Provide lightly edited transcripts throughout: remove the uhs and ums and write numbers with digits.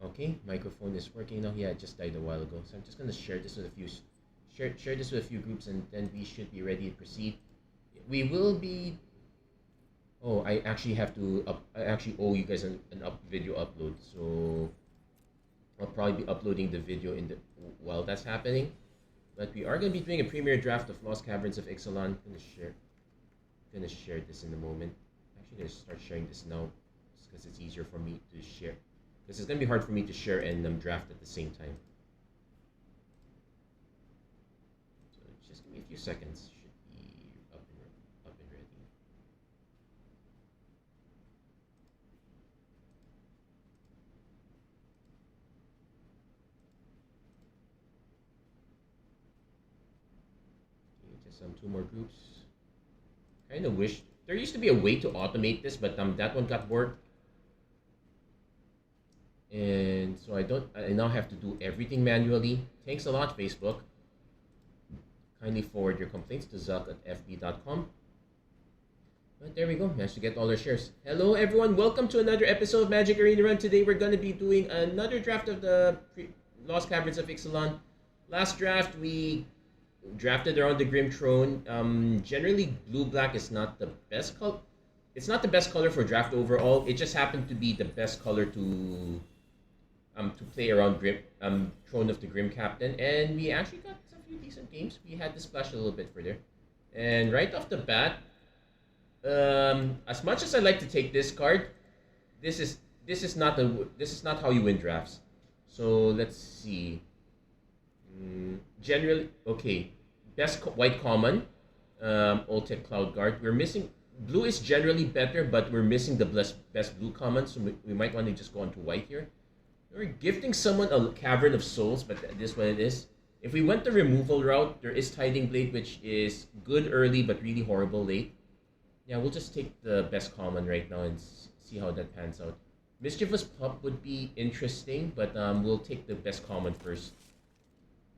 Okay, microphone is working now. Yeah, it just died a while ago. So I'm just gonna share this with a few share this with a few groups, and then we should be ready to proceed. We will be. Oh, I actually have to up. I actually owe you guys an video upload. So I'll probably be uploading the video in the while that's happening. But we are gonna be doing a premiere draft of Lost Caverns of Ixalan. Gonna share this in a moment. Actually, gonna start sharing this now, because it's easier for me to share. Because it's gonna be hard for me to share and draft at the same time. So just give me a few seconds. Should be up and ready. Okay, just two more groups. Kind of wish there used to be a way to automate this, but that one got worked. And so I now have to do everything manually. Thanks a lot, Facebook. Kindly forward your complaints to zuck@fb.com. But there we go, managed to get all our shares. Hello everyone, welcome to another episode of Magic Arena Run. Today we're going to be doing another draft of the Lost Caverns of Ixalan. Last draft we drafted around the Grim Throne. Generally blue-black is not the best color. It's not the best color for draft overall. It just happened to be the best color to play around Throne of the Grim Captain, and we actually got a few decent games. We had to splash a little bit further, and right off the bat, as much as I like to take this card, this is not how you win drafts. So let's see. Generally, okay, white common, Ultec Cloud Guard. We're missing blue is generally better, but we're missing the best blue common, so we might want to just go on to white here. We're gifting someone a Cavern of Souls, but this is what it is. If we went the removal route, there is Tiding Blade, which is good early, but really horrible late. Yeah, we'll just take the best common right now and see how that pans out. Mischievous Pup would be interesting, but we'll take the best common first.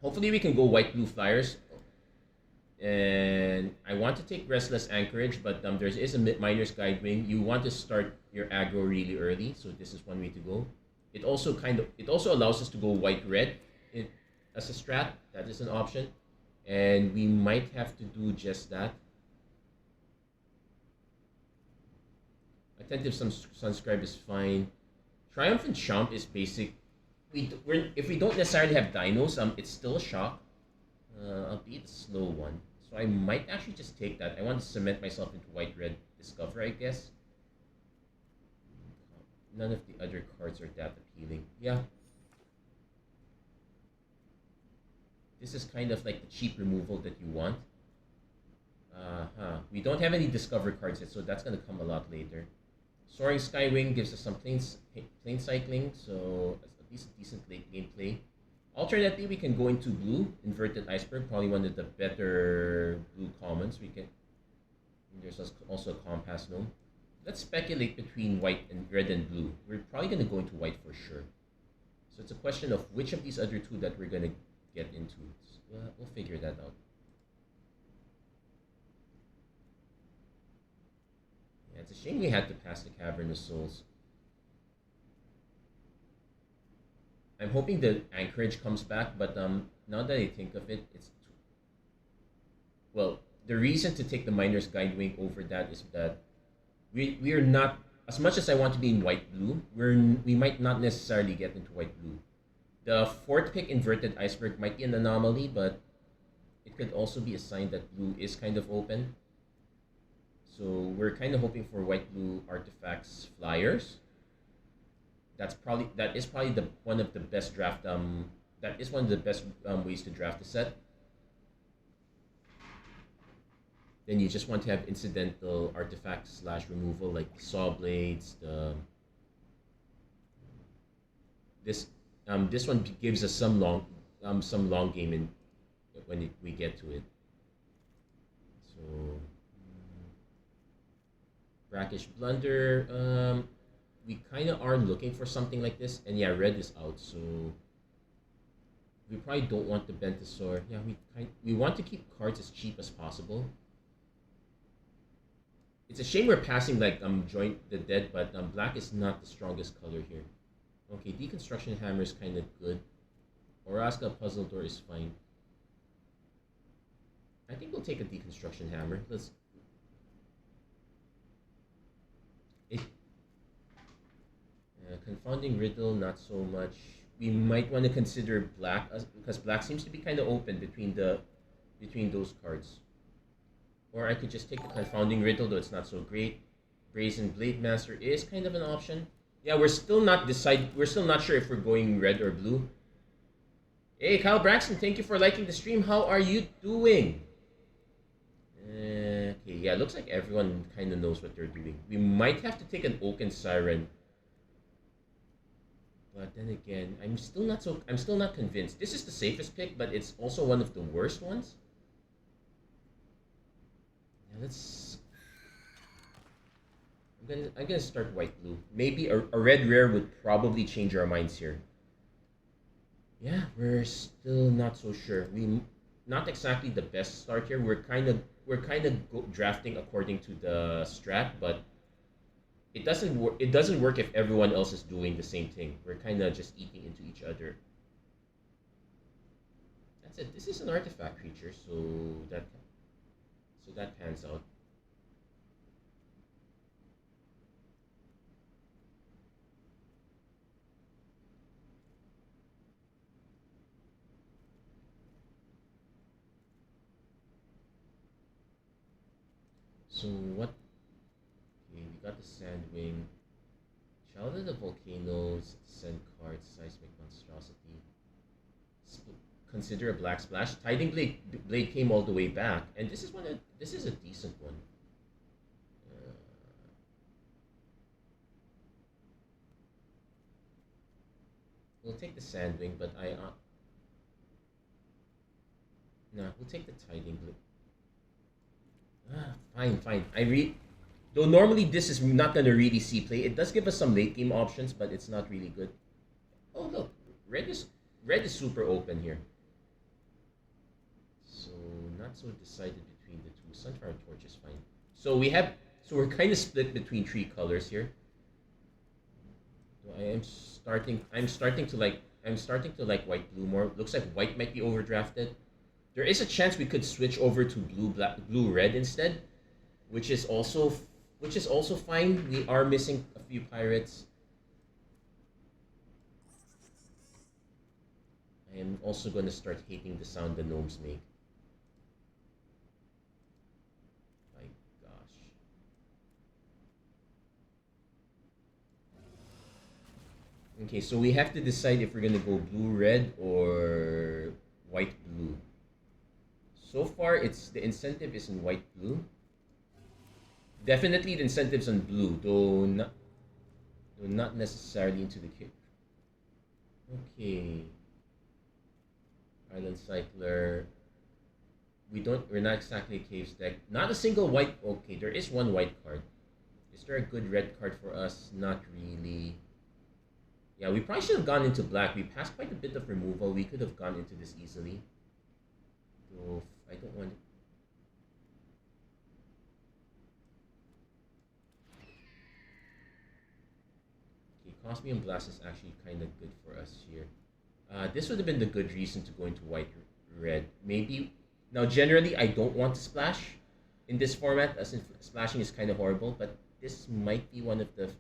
Hopefully we can go white-blue flyers. And I want to take Restless Anchorage, but there is a Miner's Guide Wing. You want to start your aggro really early, so this is one way to go. It also allows us to go white-red as a strat. That is an option, and we might have to do just that. Attentive Sunscribe is fine. Triumphant Champ is basic. If we don't necessarily have dinos, it's still a shock, albeit a slow one. So I might actually just take that. I want to cement myself into white-red Discover, I guess. None of the other cards are that appealing. Yeah. This is kind of like the cheap removal that you want. We don't have any Discover cards yet, so that's going to come a lot later. Soaring Skywing gives us some plane cycling, so at least a decent late game play. Alternately, we can go into blue, Inverted Iceberg, probably one of the better blue commons. There's also a Compass Gnome. Let's speculate between white and red and blue. We're probably going to go into white for sure. So it's a question of which of these other two that we're going to get into. So, we'll figure that out. Yeah, it's a shame we had to pass the Cavern of Souls. I'm hoping the Anchorage comes back, but now that I think of it, well, the reason to take the Miner's Guide Wing over that is that we are not, as much as I want to be in white-blue, we might not necessarily get into white-blue. The fourth pick, Inverted Iceberg, might be an anomaly, but it could also be a sign that blue is kind of open. So we're kind of hoping for white-blue artifacts flyers. That is probably one of the best ways to draft a set. Then you just want to have incidental artifacts / removal like saw blades. This one gives us some long game in when we get to it. So Brackish Blunder. We kind of are looking for something like this, and yeah, red is out, so we probably don't want the Bentasaur. Yeah, we want to keep cards as cheap as possible. It's a shame we're passing like Join the Dead, but black is not the strongest color here. Okay, Deconstruction Hammer is kind of good. Oraska Puzzle Door is fine. I think we'll take a Deconstruction Hammer. Let's. Confounding Riddle, not so much. We might want to consider black because black seems to be kind of open between those cards. Or I could just take the Confounding Riddle, though it's not so great. Brazen Blade Master is kind of an option. Yeah, we're still not sure if we're going red or blue. Hey, Kyle Braxton, thank you for liking the stream. How are you doing? Okay, yeah, looks like everyone kind of knows what they're doing. We might have to take an Oaken Siren. But then again, I'm still not convinced. This is the safest pick, but it's also one of the worst ones. Yeah, I'm gonna start white blue. Maybe a red rare would probably change our minds here. Yeah, we're still not so sure. Not exactly the best start here. We're kind of drafting according to the strat, but it doesn't work if everyone else is doing the same thing. We're kind of just eating into each other. That's it. This is an artifact creature, so that pans out. So what? Okay, we got the Sandwing. Child of the Volcanoes, send cards, Seismic Monstrosity. Consider a black splash. Tiding Blade came all the way back, and this is a decent one. We'll take the Sandwing, but we'll take the Tiding Blade. Fine. Though normally this is not gonna really see play. It does give us some late game options, but it's not really good. Oh look, red is super open here. So not so decided between the two. Sunfire Torch is fine. So we're kind of split between three colors here. So I'm starting to like white blue more. Looks like white might be overdrafted. There is a chance we could switch over to blue red instead, which is also fine. We are missing a few pirates. I am also going to start hating the sound the gnomes make. My gosh. Okay, so we have to decide if we're going to go blue-red or white-blue. So far, the incentive is in white-blue. Definitely the incentive's on blue, though not necessarily into the kick. Okay. Island Cycler. We're not exactly a Caves deck. Not a single white. Okay, there is one white card. Is there a good red card for us? Not really. Yeah, we probably should have gone into black. We passed quite a bit of removal. We could have gone into this easily. Though I don't want it. Cosmium Blast is actually kind of good for us here. This would have been the good reason to go into white-red. Maybe. Now, generally, I don't want to splash in this format, as in splashing is kind of horrible, but this might be one of the...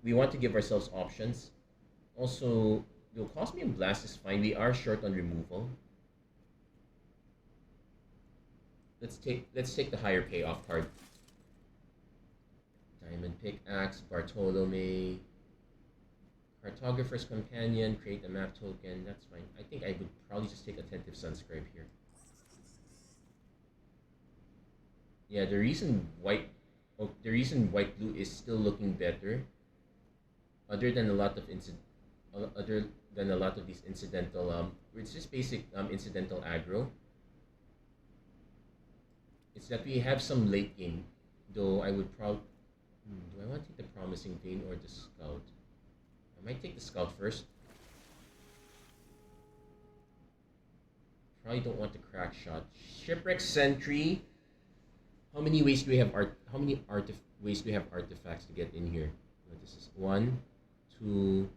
We want to give ourselves options. Also, the Cosmium Blast is fine. We are short on removal. Let's take the higher payoff card. Diamond Pickaxe, Bartolome... Cartographer's Companion, create a map token, that's fine. I think I would probably just take Attentive Sunscribe here. Yeah, the reason white-blue is still looking better, other than a lot of these incidental, it's just basic incidental aggro. It's that we have some late game, though I would probably... do I want to take the Promising Vein or the Scout? I might take the Scout first. Probably don't want the Crack Shot. Shipwreck Sentry. How many ways do we have ways do we have artifacts to get in here? This is 1, 2,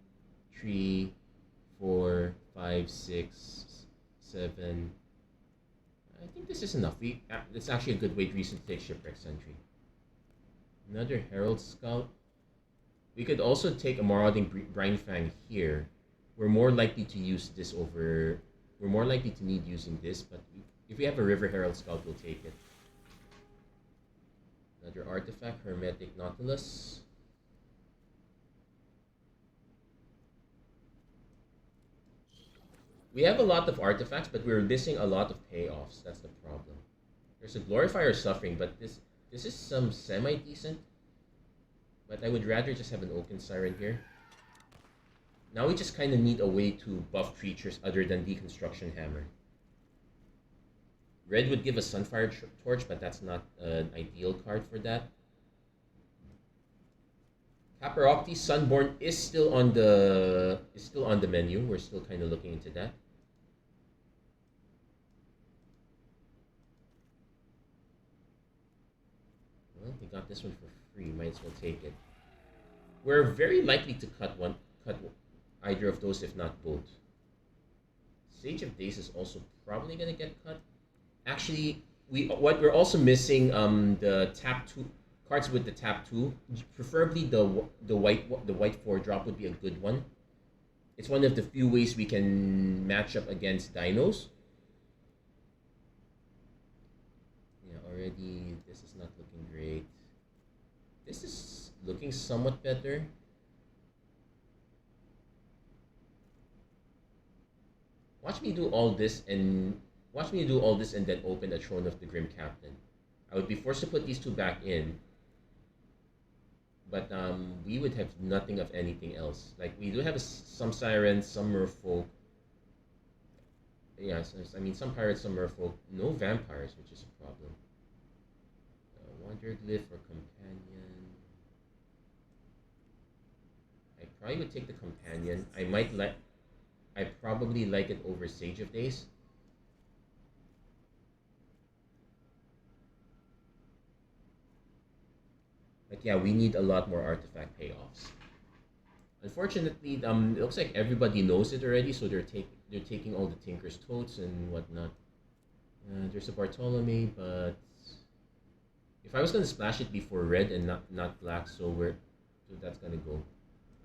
3, 4, 5, 6, 7. I think this is enough. It's actually a good reason to take Shipwreck Sentry. Another Herald Scout. We could also take a Marauding Brinefang here. We're more likely to use this over. We're more likely to need using this, but if we have a River Herald Scout, we'll take it. Another artifact, Hermetic Nautilus. We have a lot of artifacts, but we're missing a lot of payoffs. That's the problem. There's a Glorifier Suffering, but this is some semi-decent. But I would rather just have an Oaken Siren here. Now we just kind of need a way to buff creatures other than Deconstruction Hammer. Red would give a Sunfire Torch, but that's not an ideal card for that. Caparocti Sunborn is still on the menu. We're still kind of looking into that. Well, we got this one for free. Might as well take it. We're very likely to cut either of those, if not both. Sage of Days is also probably gonna get cut. Actually, we're also missing the tap 2 cards with the tap 2. Preferably the white 4-drop would be a good one. It's one of the few ways we can match up against dinos. Yeah, already this is not looking great. This is looking somewhat better. Watch me do all this and then open a Throne of the Grim Captain. I would be forced to put these two back in, but we would have nothing of anything else. Like, we do have some Sirens, some Merfolk. Yeah, I mean, some Pirates, some Merfolk. No Vampires, which is a problem. Wanderglyph or Companion. I probably would take the Companion. I probably like it over Sage of Days. But yeah, we need a lot more artifact payoffs. Unfortunately, it looks like everybody knows it already, so they're taking all the Tinker's Totes and whatnot. There's a Bartolome, but if I was gonna splash it before red and not black, so that's gonna go.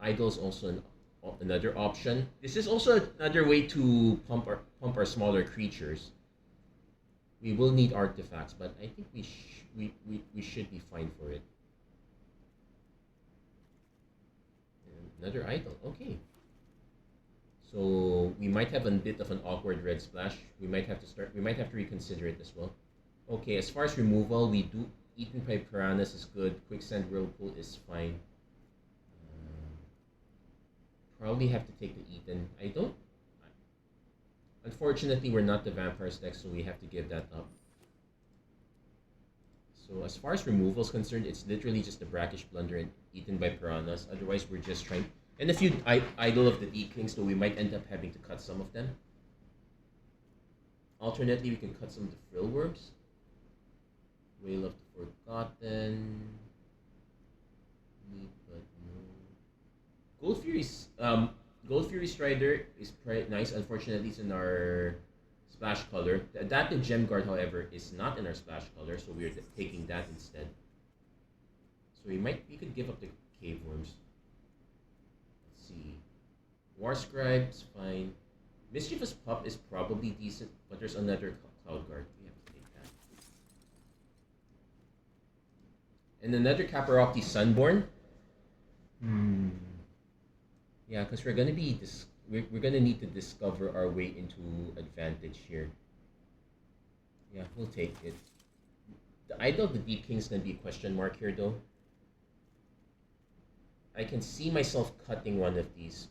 Idol's also another option. This is also another way to pump our smaller creatures. We will need artifacts, but I think we should be fine for it. Another idol, okay. So we might have a bit of an awkward red splash. We might have to reconsider it as well. Okay, as far as removal, we do Eaten by Piranhas is good. Quicksand Whirlpool is fine. Probably have to take the Eaten. Unfortunately, we're not the Vampires deck, so we have to give that up. So as far as removal is concerned, it's literally just the Brackish Blunder and Eaten by Piranhas. Otherwise, we're just trying... And a few Idol of the Deep Kings, so we might end up having to cut some of them. Alternately, we can cut some of the Frill Worms. Whale of the Forgotten. But no. Gold Fury Strider is nice. Unfortunately, it's in our splash color. The Adapted Gem Guard, however, is not in our splash color, so we're taking that instead. So we could give up the Cave Worms. Let's see. War Scribe is fine. Mischievous Pup is probably decent, but there's another Cloud Guard. We have to take that. And another Caparocti Sunborn. Yeah, because we're gonna be we're gonna need to discover our way into advantage here. Yeah, we'll take it. The Idol of the Deep King is gonna be a question mark here, though. I can see myself cutting one of these,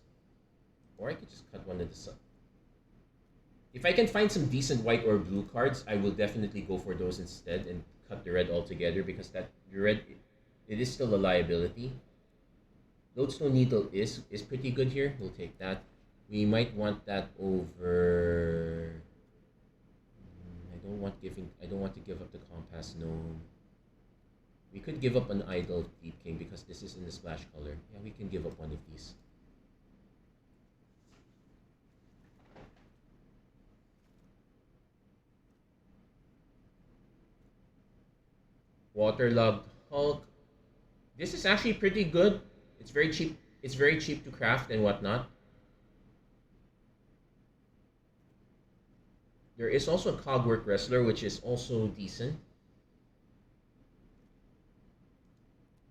or I could just cut one of the sun. If I can find some decent white or blue cards, I will definitely go for those instead and cut the red altogether, because the red, it is still a liability. Lodestone Needle is pretty good here. We'll take that. We might want that over. I don't want to give up the Compass Gnome. We could give up an idle Deep King because this is in the splash color. Yeah, we can give up one of these. Waterlogged Hulk. This is actually pretty good. It's very cheap. It's very cheap to craft and whatnot. There is also a Cogwork Wrestler, which is also decent.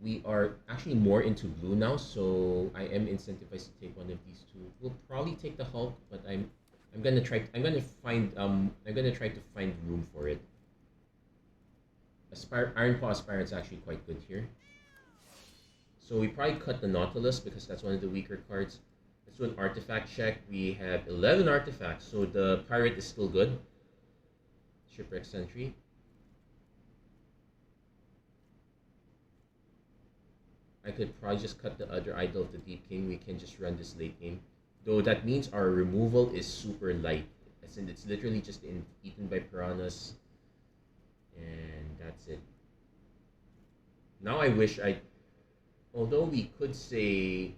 We are actually more into blue now, so I am incentivized to take one of these two. We'll probably take the Hulk, but I'm gonna try to find room for it. Iron Paw Aspirant's actually quite good here. So we probably cut the Nautilus because that's one of the weaker cards. Let's do an artifact check. We have 11 artifacts, so the pirate is still good. Shipwreck Sentry. I could probably just cut the other idol of the Deep King. We can just run this late game. Though that means our removal is super light. As in, it's literally just eaten by piranhas. And that's it. Now I wish although we could say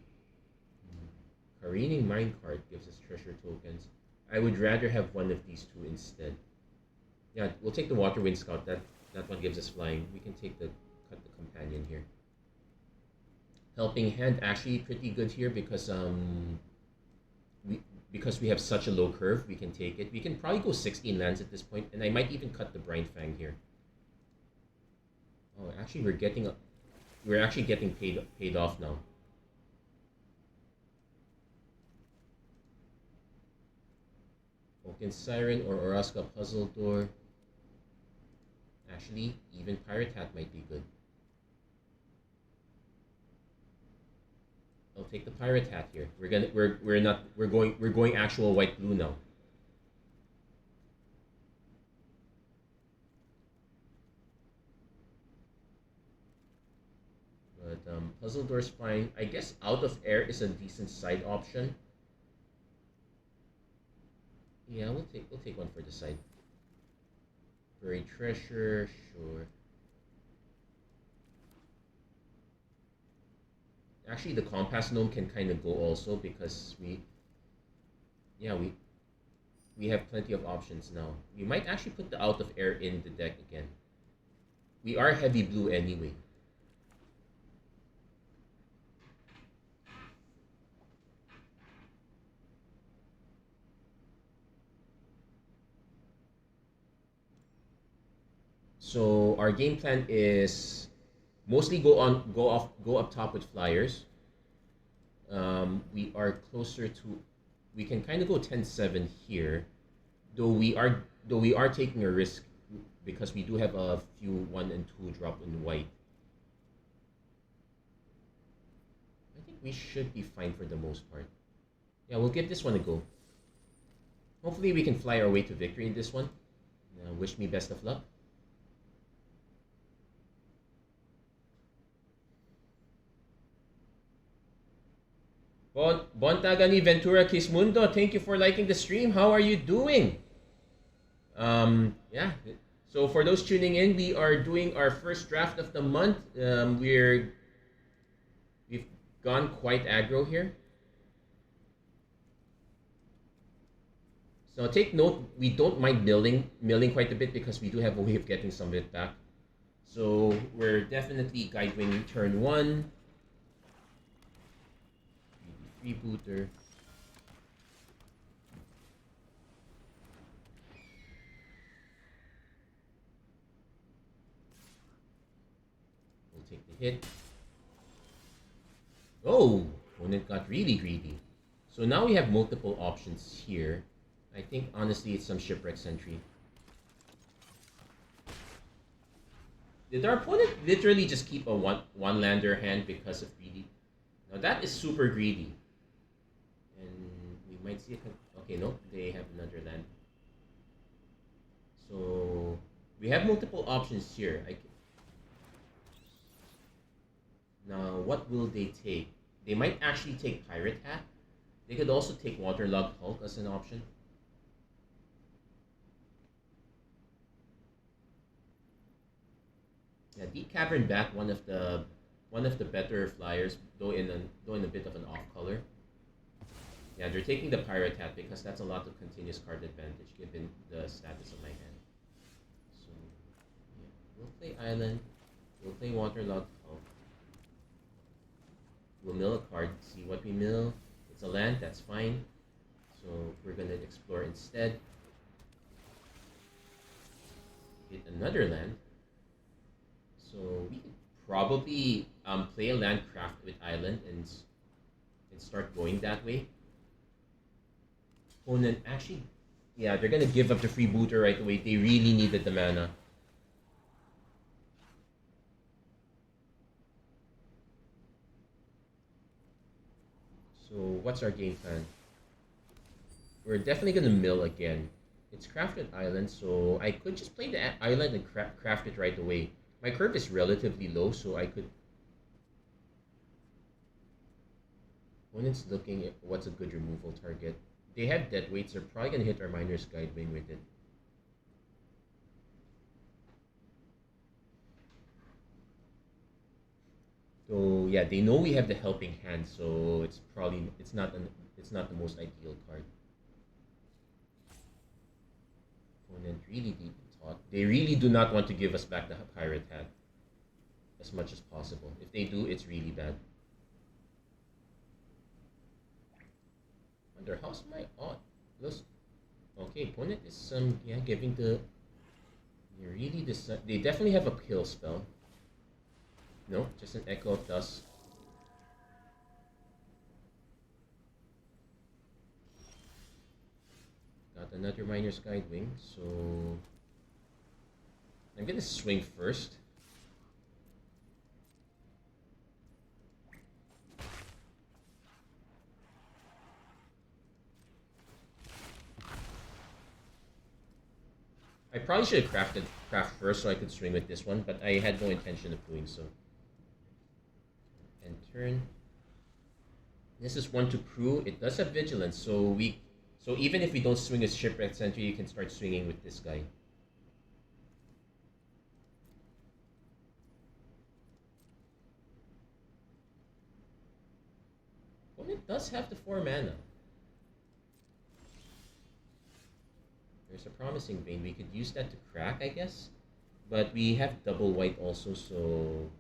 Careening Minecart gives us treasure tokens, I would rather have one of these two instead. Yeah, we'll take the Waterwind Scout. That one gives us flying. We can cut the companion here. Helping Hand actually pretty good here because we have such a low curve. We can take it. We can probably go 16 lands at this point, and I might even cut the Brine Fang here. Oh, actually, we're actually getting paid off now. Oaken Siren or Oraska Puzzle Door. Actually, even Pirate Hat might be good. I'll take the Pirate Hat here. We're going actual white blue now. But Puzzle Door's fine. I guess Out of Air is a decent side option. Yeah, we'll take one for the side. Buried Treasure, sure. Actually, the Compass Gnome can kind of go also because we have plenty of options now. We might actually put the Out of Air in the deck again. We are heavy blue anyway. So our game plan is mostly go up top with flyers. We are closer to. We can kind of go 10-7 here, though we are taking a risk because we do have a few 1 and 2 drop in white. I think we should be fine for the most part. Yeah, we'll give this one a go. Hopefully we can fly our way to victory in this one. Wish me best of luck. Bontagani Ventura Kismundo, thank you for liking the stream. How are you doing? Yeah. So for those tuning in, we are doing our first draft of the month. We've gone quite aggro here. So take note, we don't mind milling quite a bit because we do have a way of getting some of it back. So we're definitely Guidewing turn 1. Freebooter. We'll take the hit. Oh, opponent got really greedy. So now we have multiple options here. I think honestly it's some Shipwreck Sentry. Did our opponent literally just keep a one lander hand because of greedy? Now that is super greedy. And we might see okay, no, they have another land. So we have multiple options here. Now what will they take? They might actually take Pirate Hat. They could also take Waterlogged Hulk as an option. Yeah, Deep Cavern Bat, one of the better flyers, though in a bit of an off color. Yeah, they're taking the Pirate Hat because that's a lot of continuous card advantage given the status of my hand. So yeah, we'll play Island, we'll play Waterlogged Hulk. We'll mill a card, see what we mill. It's a land, that's fine. So we're gonna explore instead. Hit another land. So we could probably play a land craft with Island and start going that way. Opponent actually, yeah, they're gonna give up the freebooter right away. They really needed the mana. So what's our game plan? We're definitely gonna mill again. It's crafted island, so I could just play the island and craft it right away. My curve is relatively low, so I could. When it's looking at what's a good removal target, they have dead weights. They're probably gonna hit our Miner's Guide Wing with it. So yeah, they know we have the helping hand, so it's not the most ideal card. Opponent really deep in thought. They really do not want to give us back the Pirate Hat as much as possible. If they do, it's really bad. Wonder how's my odd? Okay, opponent is yeah, giving the. They definitely have a kill spell. No, just an Echo of Dust. Got another Miner's Guide Wing, so I'm gonna swing first. I probably should have craft first so I could swing with this one, but I had no intention of doing so. And turn. This is one to crew. It does have vigilance, so even if we don't swing a shipwreck sentry, you can start swinging with this guy. Well, it does have the 4 mana. There's a Promising Vein. We could use that to crack, I guess. But we have double white also, so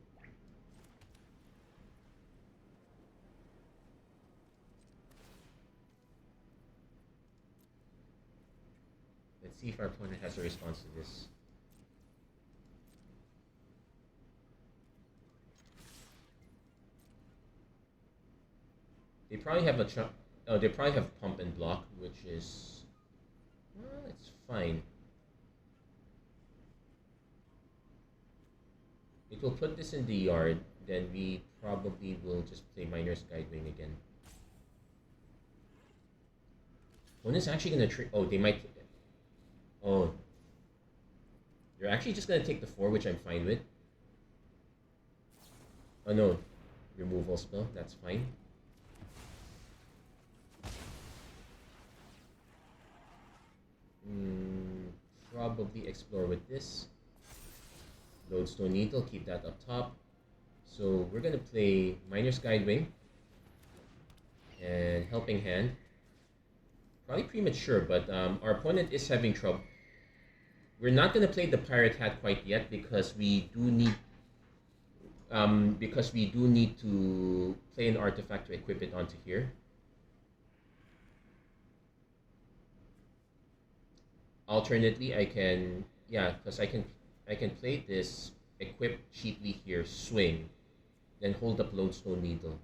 let's see if our opponent has a response to this. They probably have they probably have Pump and Block, which is, well, it's fine. It will put this in the yard, then we probably will just play Miner's Guide Wing again. One is actually gonna oh, they might. Oh, they're actually just gonna take the 4, which I'm fine with. Oh no, removal spell, that's fine. Probably explore with this. Lodestone Needle, keep that up top. So we're gonna play Miner's Guide Wing and Helping Hand. Probably premature, but our opponent is having trouble. We're not gonna play the Pirate Hat quite yet because we do need to play an artifact to equip it onto here. Alternately, I can, yeah, because I can play this, equip cheaply here, swing, then hold up Lodestone Needle.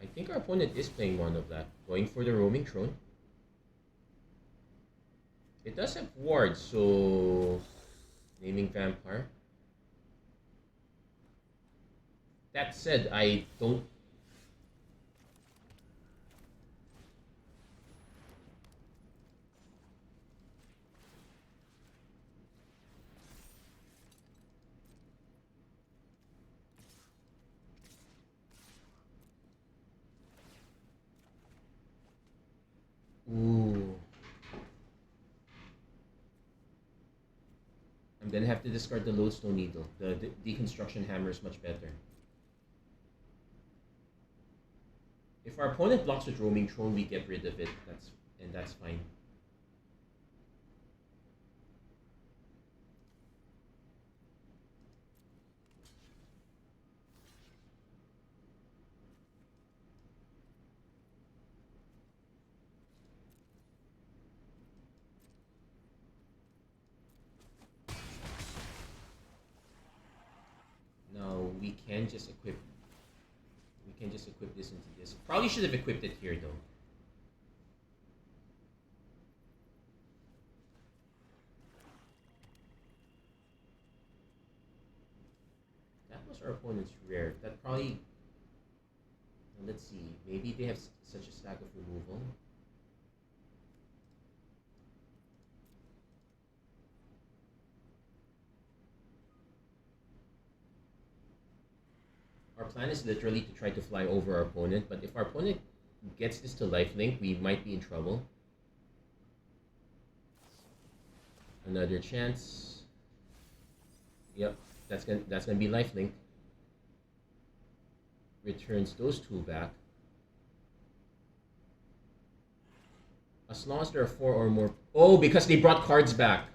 I think our opponent is playing one of that, going for the Roaming Throne. It does have wards, so naming Vampire. That said, I don't. Ooh. And then have to discard the lodestone needle. The deconstruction hammer is much better. If our opponent blocks with roaming throne, we get rid of it. That's fine. Now we can just equip this into this. Probably should have equipped it here though. That was our opponent's rare. That probably... Let's see. Maybe they have such a stack of removal. Our plan is literally to try to fly over our opponent, but if our opponent gets this to lifelink, we might be in trouble. Another chance. Yep, that's gonna be lifelink. Returns those two back. As long as there are 4 or more. Oh, because they brought cards back.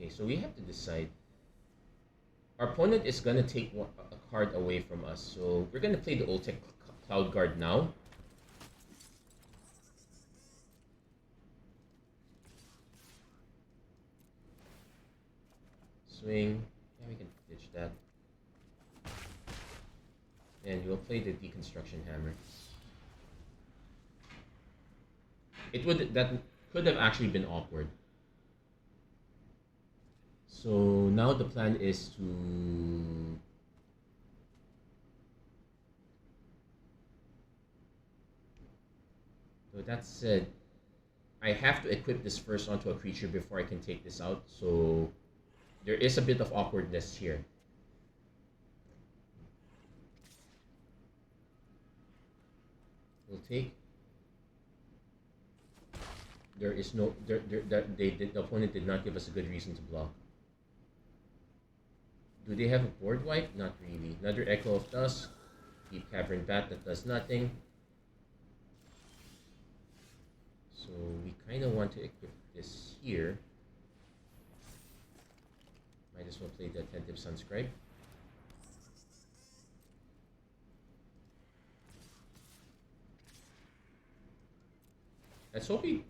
Okay, so we have to decide. Our opponent is gonna take a card away from us, so we're gonna play the Old Tech Cloud Guard now. Swing. Yeah, we can ditch that. And we'll play the Deconstruction Hammer. That could have actually been awkward. So now the plan is to... So that said, I have to equip this first onto a creature before I can take this out, so there is a bit of awkwardness here. We'll take. There is no... the opponent did not give us a good reason to block. Do they have a board wipe? Not really. Another Echo of Dusk. Deep Cavern Bat that does nothing. So we kind of want to equip this here. Might as well play the Attentive Sunscribe. Let's hope we...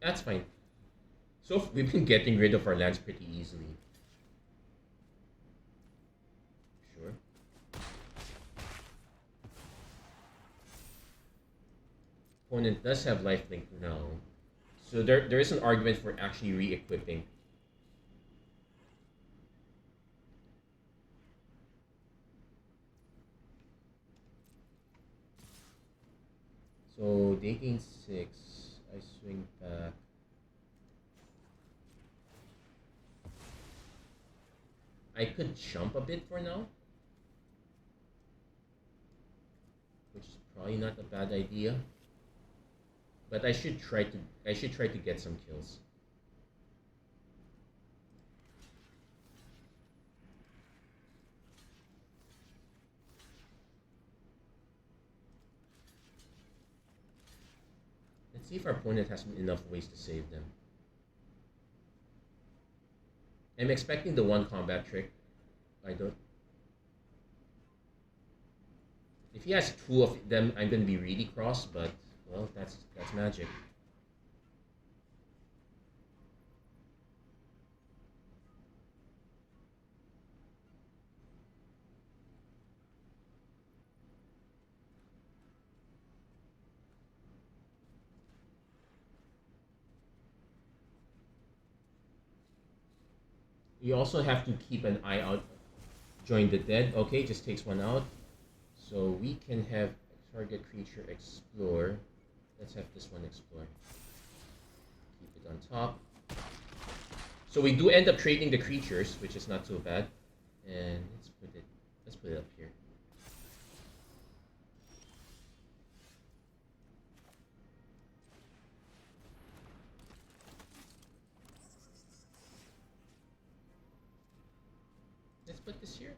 That's fine. So we've been getting rid of our lands pretty easily. Sure. Opponent does have lifelink now. So there is an argument for actually re-equipping. So they gain 6. I swing back. I could jump a bit for now, which is probably not a bad idea. But I should try to get some kills. Let's see if our opponent has enough ways to save them. I'm expecting the one combat trick. I don't. If he has 2 of them, I'm gonna be really cross, but well, that's magic. You also have to keep an eye out. Join the dead. Okay, just takes 1 out. So we can have target creature explore. Let's have this one explore. Keep it on top. So we do end up trading the creatures, which is not so bad. And let's Let's put it up here. Let's put this here.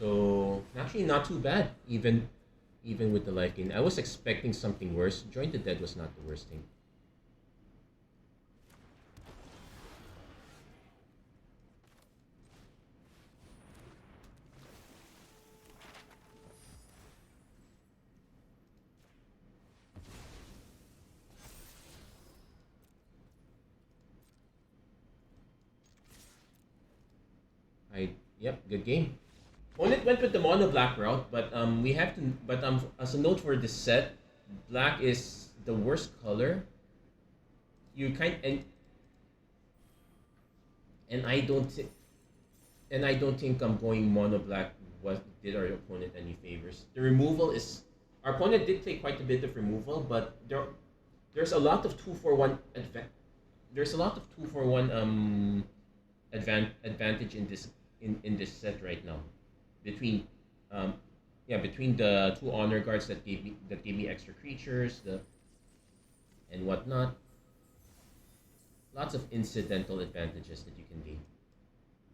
So actually not too bad, even with the life gain. I was expecting something worse. Join the Dead was not the worst thing. Yep, good game. Opponent went with the mono black route, but we have to. But as a note for this set, black is the worst color. You and I don't think I'm going mono black did our opponent any favors. The removal is our opponent did play quite a bit of removal, but there's a lot of 2-for-1 there's a lot of 2-for-1 advantage in this set right now between between the two honor guards that gave me extra creatures and whatnot. Lots of incidental advantages that you can gain.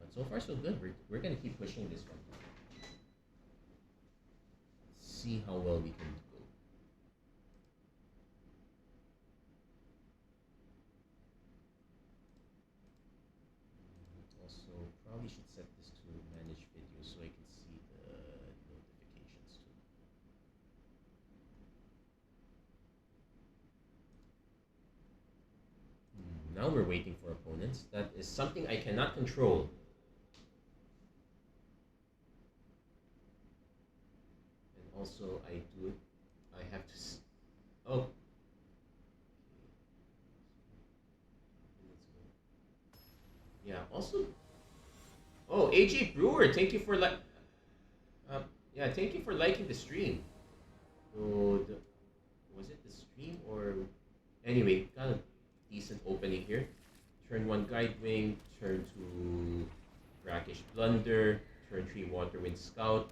But so far so good. We're gonna keep pushing this one. See how well we can go. Also, probably should set this to manage video so I can see the notifications too. Now we're waiting for opponents. That is something I cannot control. And also, I have to. Oh. Yeah. Also. Oh, AJ Brewer, thank you for thank you for liking the stream. So was it the stream or anyway? Got a decent opening here. Turn 1 Guidewing, turn 2 Brackish Blunder, turn 3 Waterwind Scout.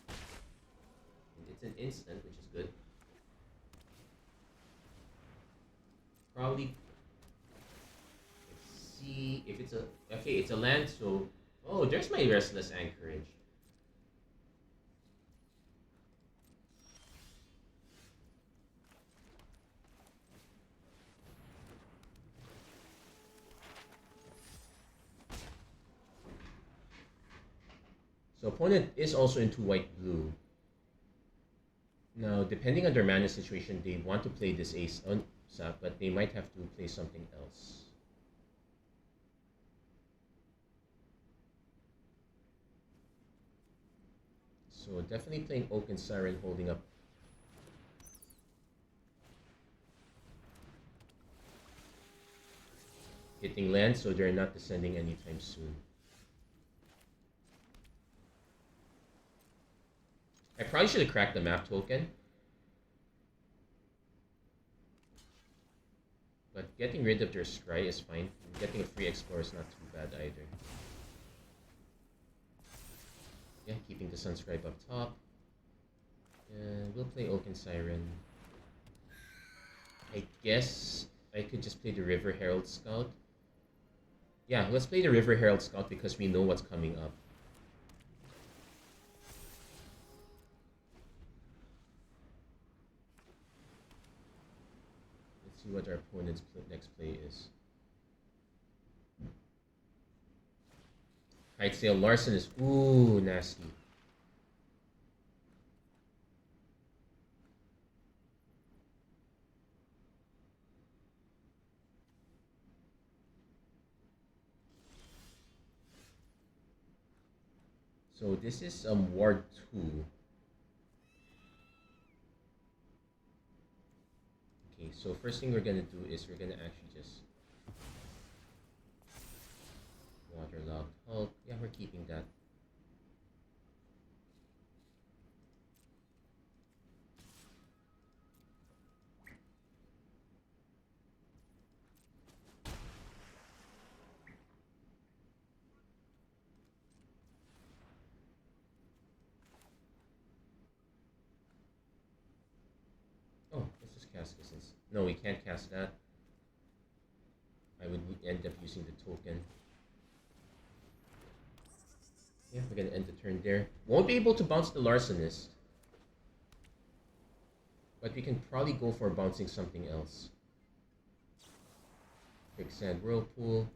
And it's an instant, which is good. Probably. Let's see if it's it's a land. So there's my Restless Anchorage. So opponent is also into white-blue. Now, depending on their mana situation, they want to play this Ace on Sap, but they might have to play something else. So definitely playing Oak and Siren, holding up. Hitting land, so they're not descending anytime soon. I probably should have cracked the map token. But getting rid of their Scry is fine. Getting a free Explorer is not too bad either. Yeah, keeping the Sunscribe up top. And we'll play Oak and Siren. I guess I could just play the River Herald Scout. Yeah, let's play the River Herald Scout because we know what's coming up. Let's see what our opponent's next play is. Kitesail Larson is nasty. So this is Ward 2. Okay, so first thing we're gonna do is we're gonna actually just waterlogged Hulk. Yeah, we're keeping that. cast this. No, we can't cast that. I would end up using the token. Yeah, we're gonna end the turn there. Won't be able to bounce the Larcenist. But we can probably go for bouncing something else. Quicksand Whirlpool.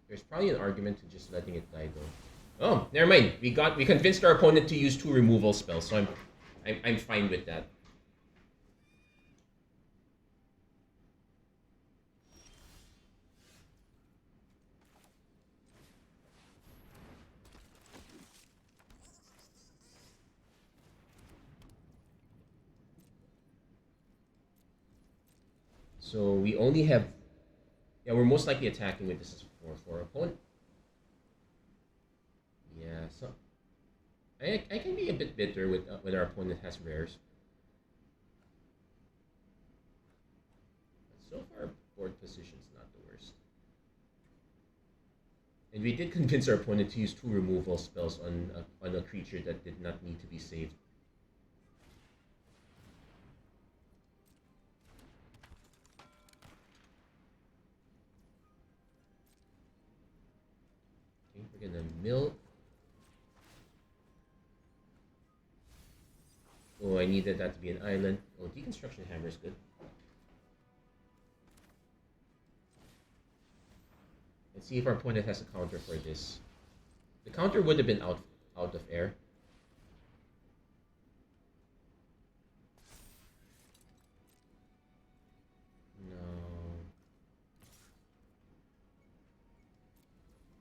There's probably an argument to just letting it die though. Oh, never mind. We convinced our opponent to use 2 removal spells, so I'm fine with that. So we only have, yeah, we're most likely attacking with this as a 4/4 opponent. Yeah, so I can be a bit bitter with when our opponent has rares. But so far, board position's not the worst. And we did convince our opponent to use 2 removal spells on a creature that did not need to be saved. Okay, we're gonna mill. Oh, I needed that to be an island. Oh, Deconstruction Hammer is good. Let's see if our opponent has a counter for this. The counter would have been out of air. No.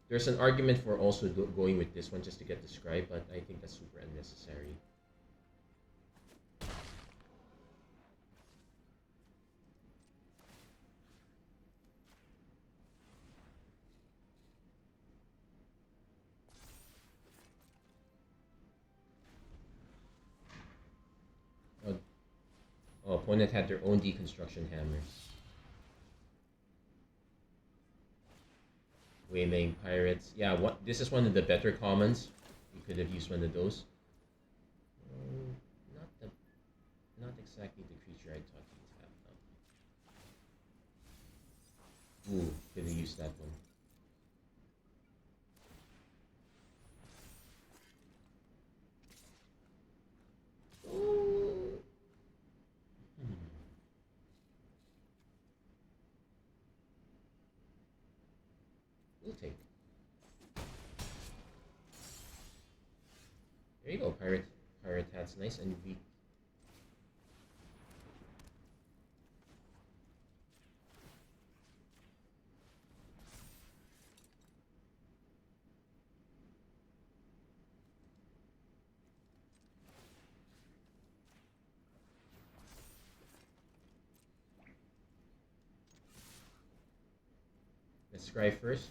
There's an argument for also going with this one just to get the scribe, but I think that's super unnecessary. Oh, opponent had their own Deconstruction Hammers. Waylaying Pirates. Yeah, this is one of the better commons. You could have used one of those. Not exactly the creature I thought you'd have now. Ooh, could have used that one. Ooh. We'll take. There you go, Pirate Hat's nice and weak. Let's scry first.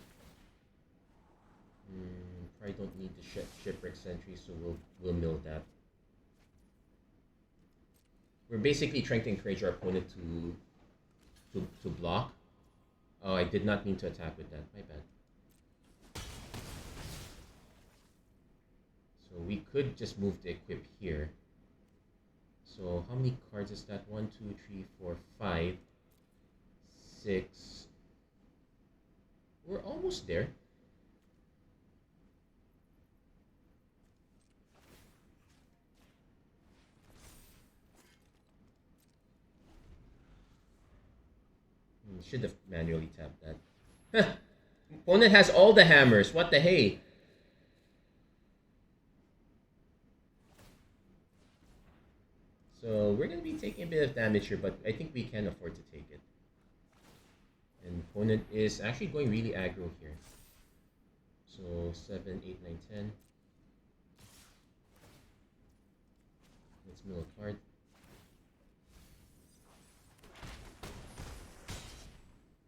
Probably don't need the shipwreck sentry, so we'll mill that. We're basically trying to encourage our opponent to block. Oh, I did not mean to attack with that. My bad. So we could just move the equip here. So how many cards is that? 1, 2, 3, 4, 5, 6. We're almost there. Should have manually tapped that. Opponent has all the hammers. What the hey? So we're going to be taking a bit of damage here, but I think we can afford to take it. And opponent is actually going really aggro here. So 7, 8, 9, 10. Let's mill a card.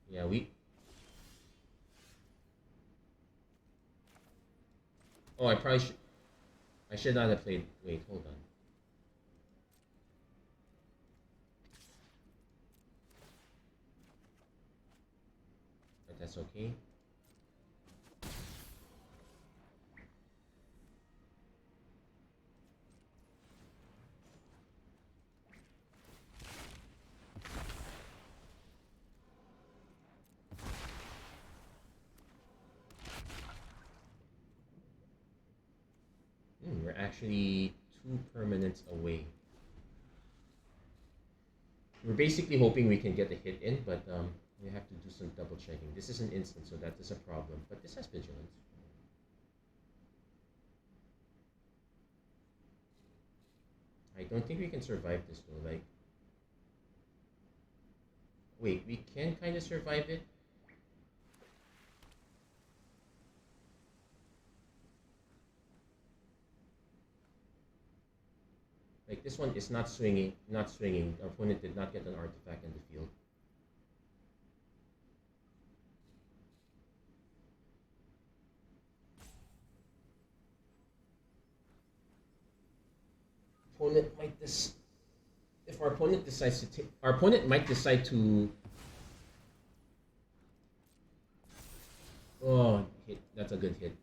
Yeah, Oh, I should not have played. Wait, hold on. but that's okay. We're actually 2 permanents away. We're basically hoping we can get a hit in, but we have to do some double checking. This is an instant, so that is a problem. But this has vigilance. I don't think we can survive this though. Like, wait, we can kind of survive it. Like this one is not swinging, not swinging. Our opponent did not get an artifact in the field. Opponent might if our opponent decides to take, our opponent might decide to. Oh, hit! That's a good hit.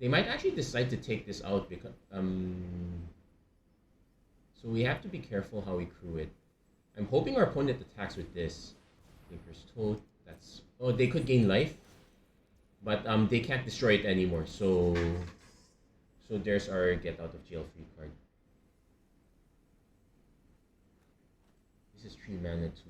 They might actually decide to take this out because So we have to be careful how we crew it. I'm hoping our opponent attacks with this. Tinker's Toad. That's they could gain life, but they can't destroy it anymore. So there's our get out of jail free card. This is 3 mana to.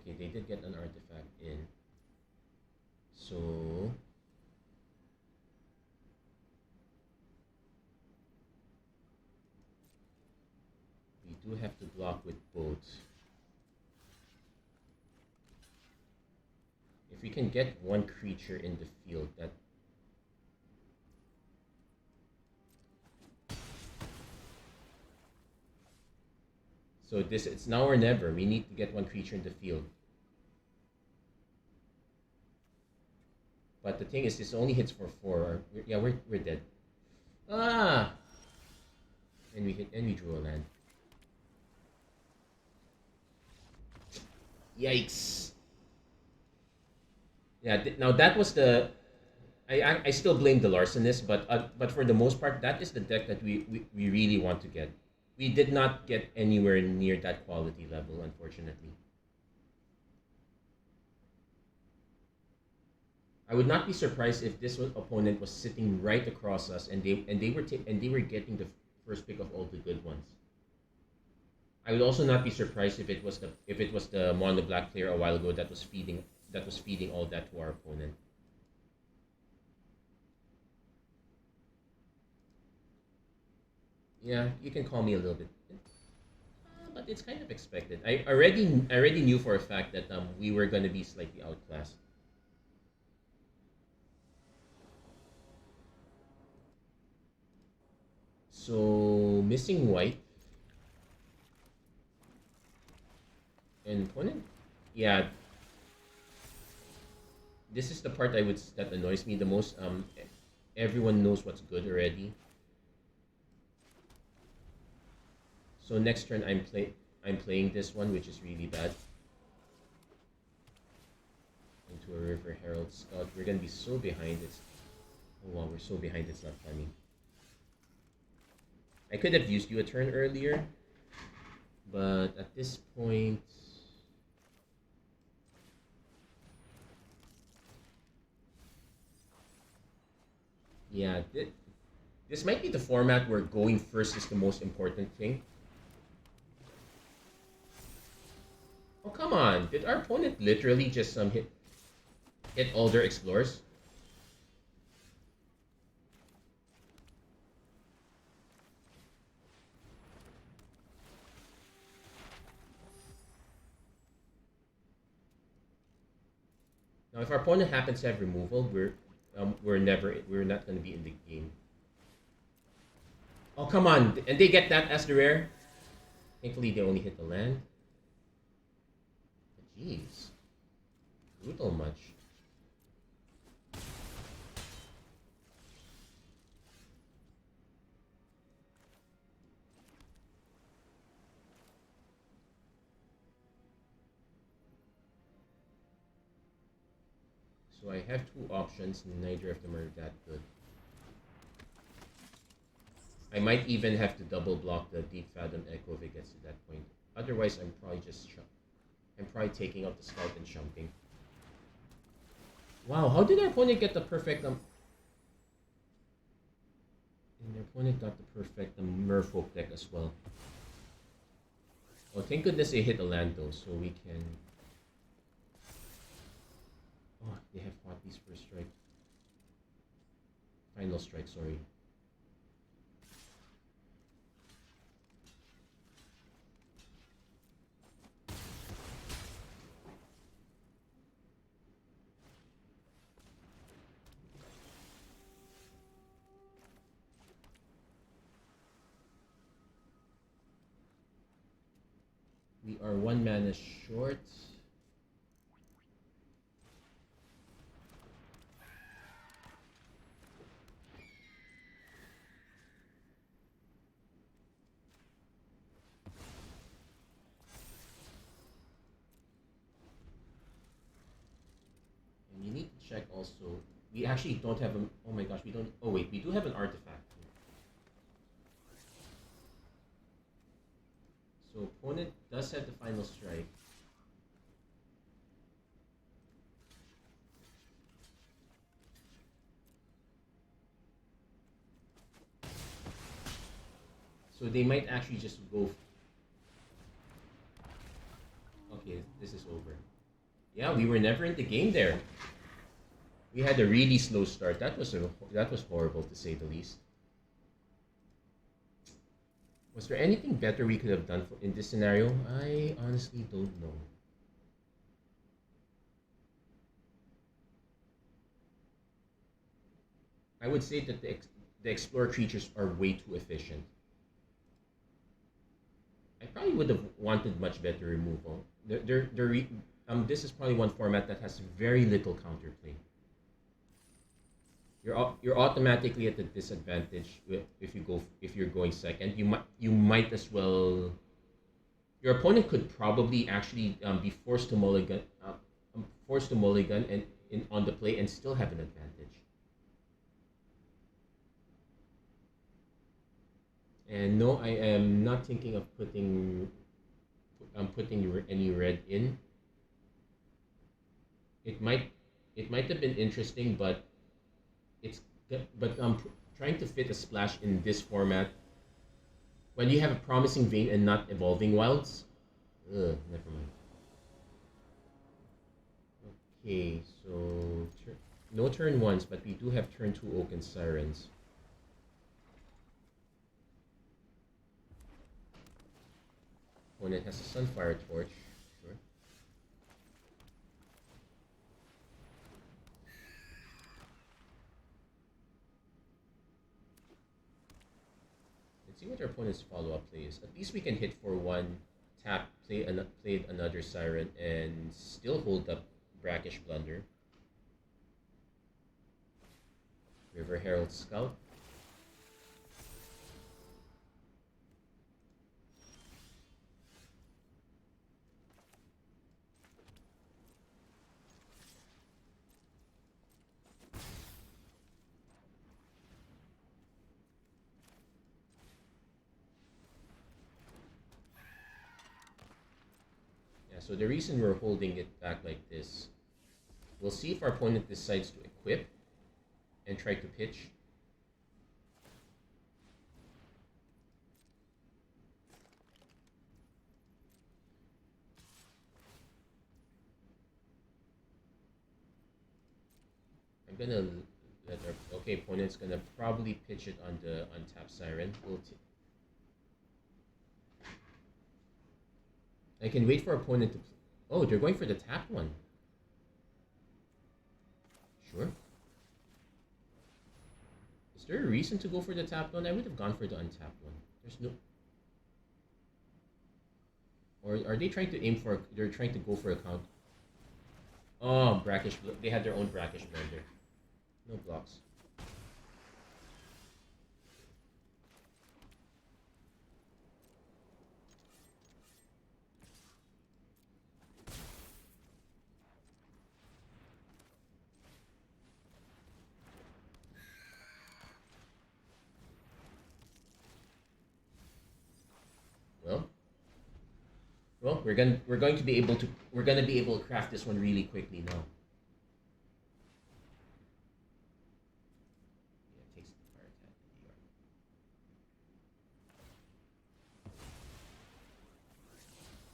They did get an artifact in. So we do have to block with both. If we can get 1 creature in the field, that so it's now or never. We need to get 1 creature in the field. But the thing is, this only hits for 4. We're dead. Ah! And we drew a land. Yikes! Yeah. Now that was the. I still blame the Larcenist, but for the most part, that is the deck that we really want to get. We did not get anywhere near that quality level, unfortunately. I would not be surprised if this opponent was sitting right across us, and they were getting the first pick of all the good ones. I would also not be surprised if it was the mono black player a while ago that was feeding all that to our opponent. Yeah, you can call me a little bit, but it's kind of expected. I already knew for a fact that we were gonna be slightly outclassed. So missing white and opponent, yeah. This is the part that annoys me the most. Everyone knows what's good already. So next turn I'm playing this one, which is really bad. Into a River Herald Scout. We're gonna be so behind. We're so behind. It's not funny. I could have used you a turn earlier, but at this point, yeah, this might be the format where going first is the most important thing. Oh, come on. Did our opponent literally just hit all their explorers? Now, if our opponent happens to have removal, we're not going to be in the game. Oh, come on. And they get that as the rare? Thankfully, they only hit the land. Jeez. Brutal much. So I have two options, neither of them are that good. I might even have to double block the Deep Fathom Echo if it gets to that point. Otherwise, I'm probably just I'm probably taking out the Scout and jumping. Wow, how did our opponent get the perfect and their opponent got the perfect Merfolk deck as well. Oh, thank goodness they hit a land though, so we can. Oh, they have Hotties first strike. Final strike, sorry. We are 1 mana short. And you need to check also. We actually don't have a. Oh my gosh, we don't. Oh wait, we do have an artifact. So opponent does have the final strike. So they might actually just go. Okay, this is over. Yeah, we were never in the game there. We had a really slow start. That was horrible to say the least. Was there anything better we could have done in this scenario? I honestly don't know. I would say that the Explorer creatures are way too efficient. I probably would have wanted much better removal. This is probably one format that has very little counterplay. You're automatically at a disadvantage if you're going second. You might as well. Your opponent could probably actually be forced to mulligan and on the play and still have an advantage. And no, I am not thinking of putting any red in. It might have been interesting, but trying to fit a splash in this format when you have a promising vein and not evolving wilds. Never mind. Okay, so no turn ones, but we do have turn 2 Oak and Sirens. Opponent has a Sunfire Torch. Sure. Let's see what our opponent's follow-up play is. At least we can hit for 1, tap, play another Siren, and still hold up Brackish Blunder. River Herald Scout. So the reason we're holding it back like this, we'll see if our opponent decides to equip and try to pitch. I'm gonna let our opponent's gonna probably pitch it on the untapped Siren. I can wait for our opponent to. Oh, they're going for the tapped one. Sure. Is there a reason to go for the tapped one? I would have gone for the untapped one. There's no. Or are they trying to aim for? They're trying to go for a count. Oh, Brackish. They had their own Brackish Blender. No blocks. Well, we're going to be able to craft this one really quickly now. Yeah, it takes the fire attack in the yard.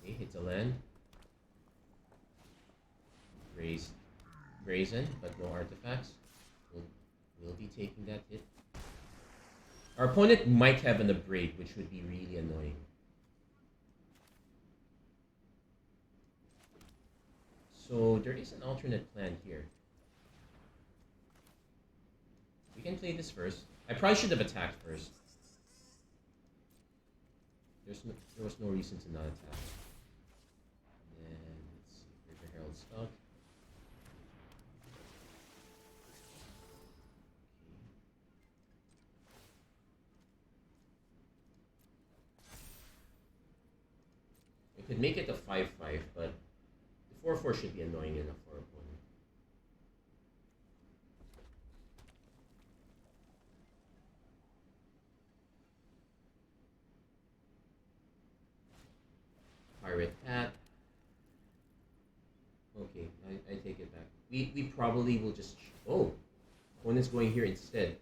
Okay, hits a land. Brazen, but no artifacts. We'll be taking that hit. Our opponent might have an Abrade, which would be really annoying. So there is an alternate plan here. We can play this first. I probably should have attacked first. There was no reason to not attack. And then let's see, River Herald Scout. I could make it a 5/5, but the 4/4 should be annoying enough for our opponent. Pirate Hat. Okay, I take it back. We probably will just... Oh! Opponent's going here instead.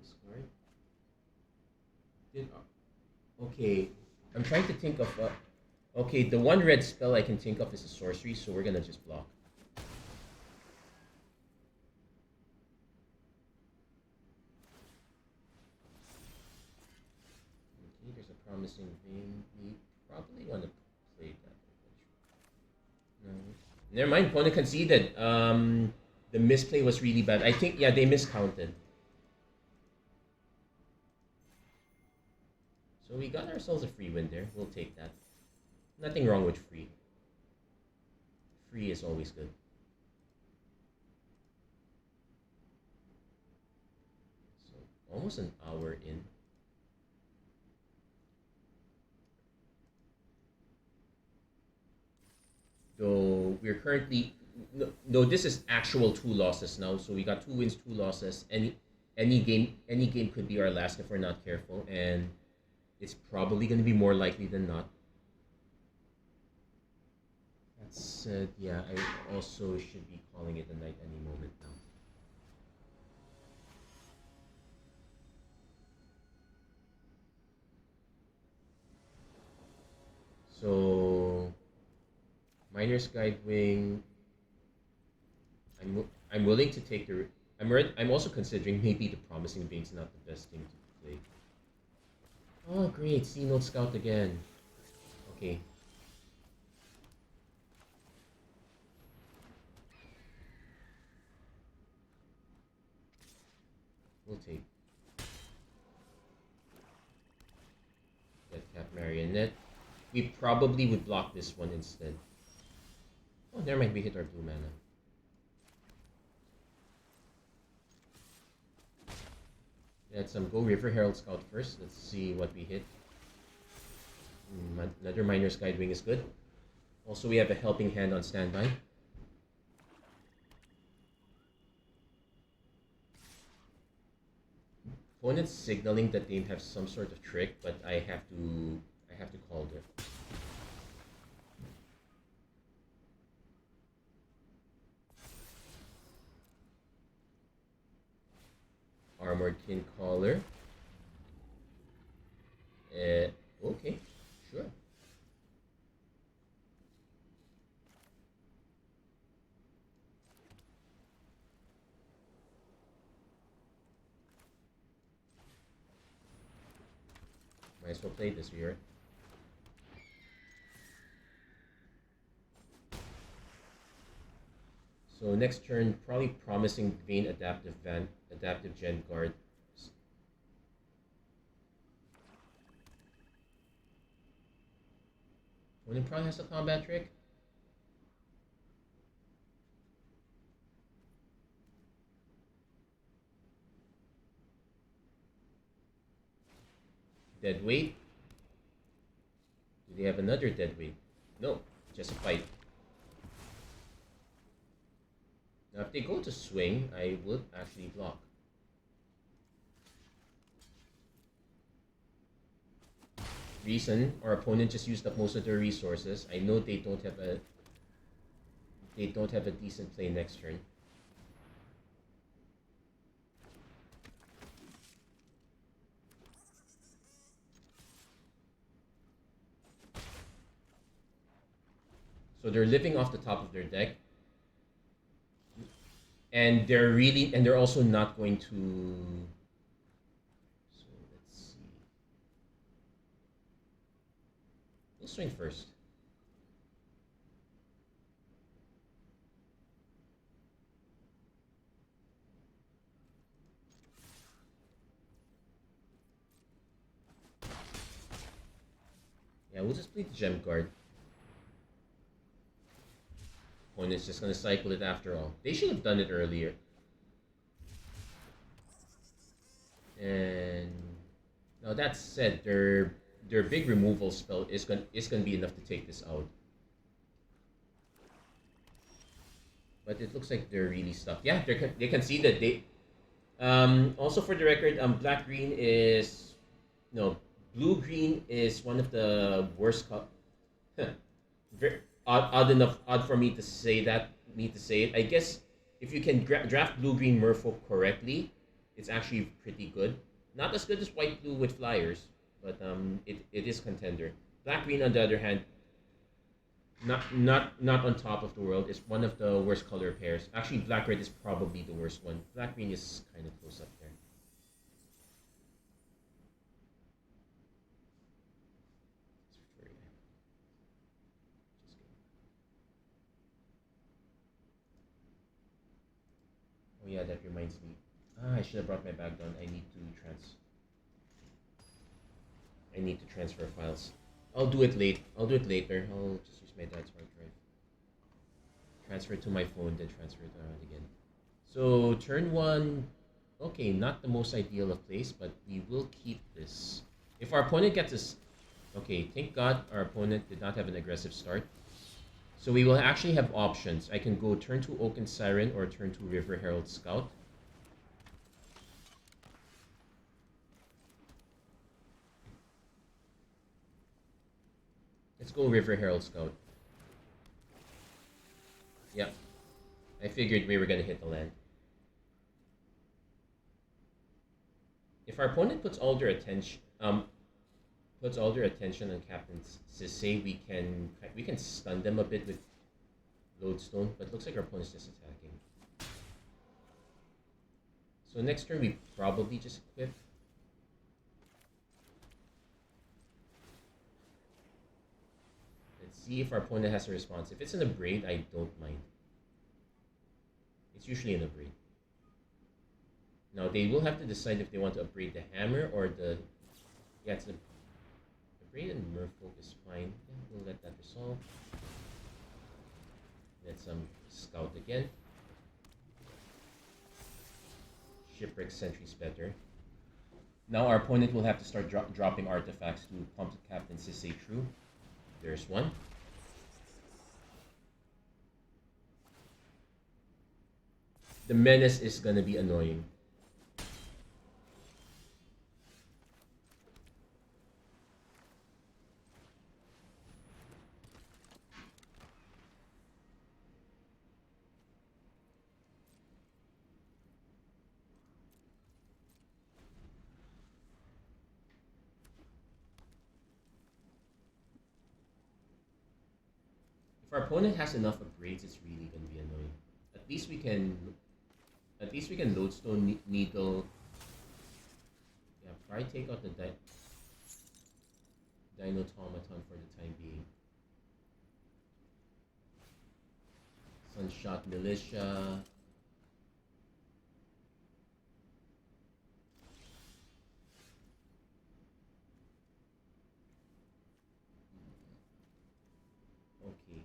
Discard. Okay, I'm trying to think of... okay, the one red spell I can think of is a sorcery, so we're gonna just block. Okay, there's a promising vein. We probably want to play that. No. Never mind, opponent conceded. The misplay was really bad. I think, yeah, they miscounted. So we got ourselves a free win there. We'll take that. Nothing wrong with free. Free is always good. So almost an hour in. Though we're currently... No, this is actual 2 losses now. So we got 2 wins, 2 losses. Any game could be our last if we're not careful. And it's probably going to be more likely than not. That said, yeah, I also should be calling it a night any moment now. So, Miner's Guidewing. I'm willing to take the... I'm also considering maybe the Promising Veins not the best thing to play. Oh, great. Sea Note Scout again. Okay. We'll take Death Cap Marionette. We probably would block this one instead. Oh, never mind. We hit our blue mana. Let's go River Herald Scout first. Let's see what we hit. Another Miner's Guidewing is good. Also, we have a Helping Hand on standby. Opponent's signaling that they have some sort of trick, but I have to call it. Armored Kin Caller. Okay, sure. Might as well play this here. So next turn, probably Promising Vein Adaptive Gen Guard. Opponent probably has a combat trick. Dead weight. Do they have another dead weight? No, just a fight. Now, if they go to swing, I would actually block. reason, our opponent just used up most of their resources. I know they don't have a decent play next turn. So they're living off the top of their deck. And they're also not going to. So let's see. We'll swing first. Yeah, we'll just play the Gem Guard. Opponent's just gonna cycle it after all. They should have done it earlier. And now that said, their big removal spell is gonna be enough to take this out. But it looks like they're really stuck. Yeah, they can see that they. Also for the record, black green is no blue green is one of the worst. Very odd for me to say that. Me to say it. I guess if you can draft blue green merfolk correctly, it's actually pretty good. Not as good as white blue with flyers, but it is contender. Black green on the other hand, not on top of the world. It's one of the worst color pairs. Actually, black red is probably the worst one. Black green is kind of close up there. Oh yeah, that reminds me. I should have brought my bag down. I need to transfer files. I'll do it late. I'll do it later. I'll just use my dad's hard drive. Transfer it to my phone, then transfer it around again. So turn one. Okay, not the most ideal of plays, but we will keep this. If our opponent gets this, okay, thank God our opponent did not have an aggressive start. So we will actually have options. I can go turn 2 Oaken Siren or turn 2 River Herald Scout. Let's go River Herald Scout. Yep. I figured we were going to hit the land. If our opponent puts all their attention on Captain Sisay, we can stun them a bit with Lodestone, but it looks like our opponent's just attacking. So next turn we probably just equip. Let's see if our opponent has a response. If it's an Abrade, I don't mind. It's usually an Abrade. Now they will have to decide if they want to upgrade the hammer or the. Yeah, it's the Abrade and Merfolk is fine. Yeah, we'll let that resolve. Let some scout again. Shipwreck Sentry's better. Now our opponent will have to start dropping artifacts to pump Captain Sisay through. There's one. The menace is gonna be annoying. If our opponent has enough upgrades, it's really gonna be annoying. At least we can Lodestone Needle. Yeah, probably take out the Dinotomaton for the time being. Sunshot Militia. Okay.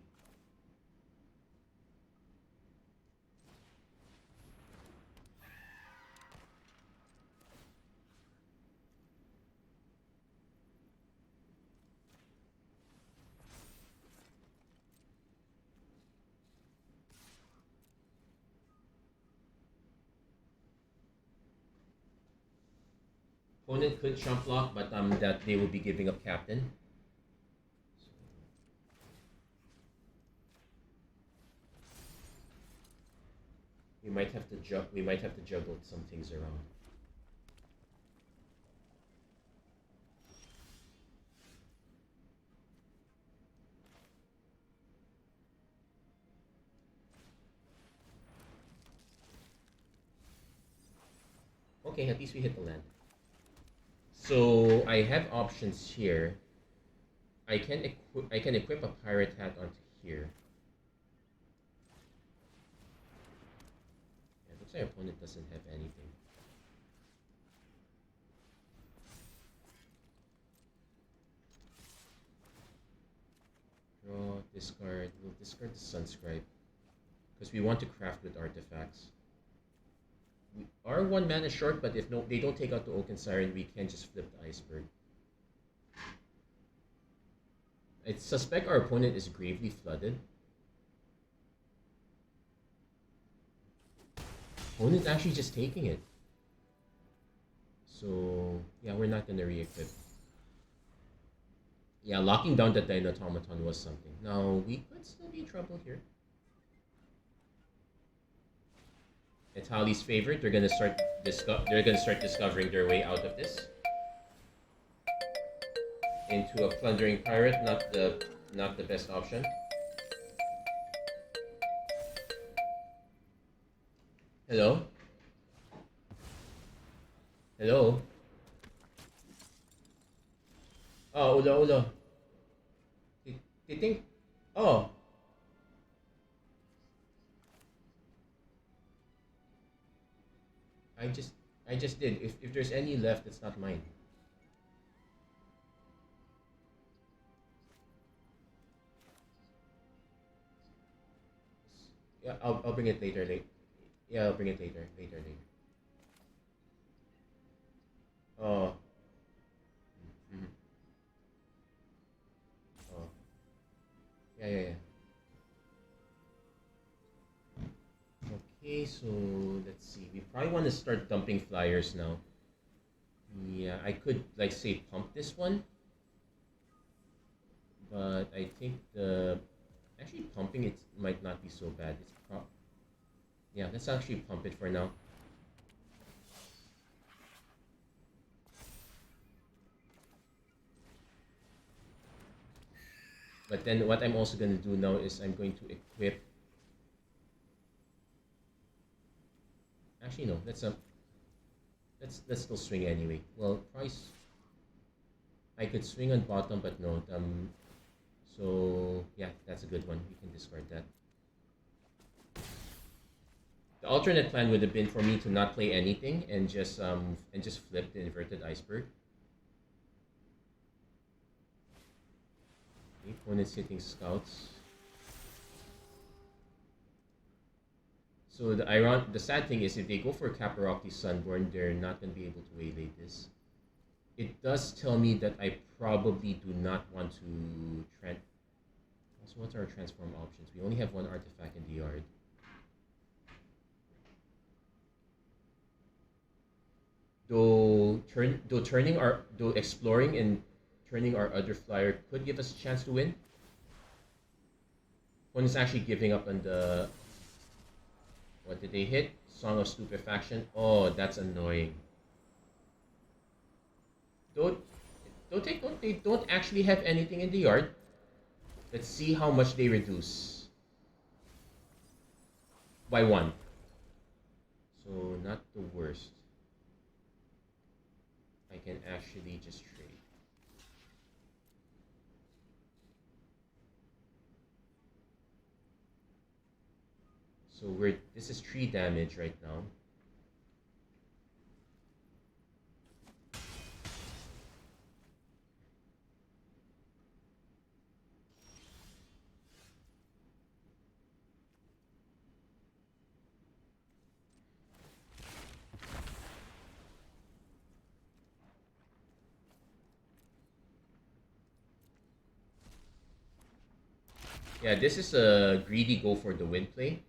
Opponent could chump block, but that they will be giving up captain. We might have to juggle some things around. Okay, at least we hit the land. So I have options here. I can equip a pirate hat onto here. Yeah, looks like our opponent doesn't have anything. Draw, discard. We'll discard the Sunscribe because we want to craft with artifacts. We are 1 mana short, but if they don't take out the Oaken Siren, we can just flip the Iceberg. I suspect our opponent is gravely flooded. Opponent's actually just taking it. So yeah, we're not gonna re-equip. Yeah, locking down the Dino Automaton was something. Now we could still be in trouble here. Itali's favorite. They're gonna start discovering their way out of this into a plundering pirate. Not the best option. Hello. Hello. Oh, Ula. They think. Oh. I just did. If there's any left, it's not mine. Yeah, I'll bring it later. Yeah, I'll bring it later. Later. Oh. Mm-hmm. Oh. Yeah. Okay, so let's see. We probably want to start dumping flyers now. Yeah, I could like say pump this one, but I think actually pumping it might not be so bad. Yeah, let's actually pump it for now. But then what I'm also going to do now is I'm going to equip. Actually, no. Let's still swing anyway. Well, price. I could swing on bottom, but no. So yeah, that's a good one. We can discard that. The alternate plan would have been for me to not play anything and just flip the inverted iceberg. Okay, opponent's hitting scouts. So the sad thing is if they go for Caparocti Sunborn, they're not going to be able to waylay this. It does tell me that I probably do not want to Also, what's our transform options? We only have one artifact in the yard. Though exploring and turning our other flyer could give us a chance to win. One is actually giving up on the. What did they hit? Song of Stupefaction. Oh, that's annoying. They don't actually have anything in the yard. Let's see how much they reduce. By 1. So not the worst. I can actually just trade. So this is 3 damage right now. Yeah, this is a greedy go for the win play.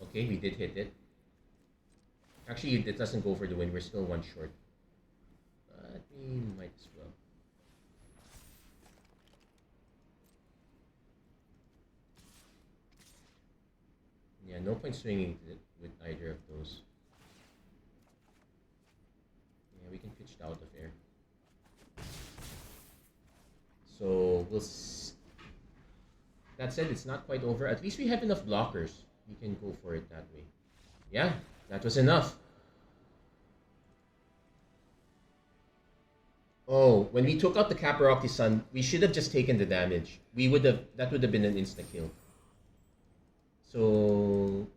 Okay, we did hit it. Actually, it doesn't go for the win. We're still one short. But we might as well. Yeah, no point swinging with either of those. Yeah, we can pitch it out of air. So we'll. That said, it's not quite over. At least we have enough blockers. We can go for it that way. Yeah, that was enough. Oh, when we took out the Caparocti Sun, we should have just taken the damage. That would have been an insta kill. So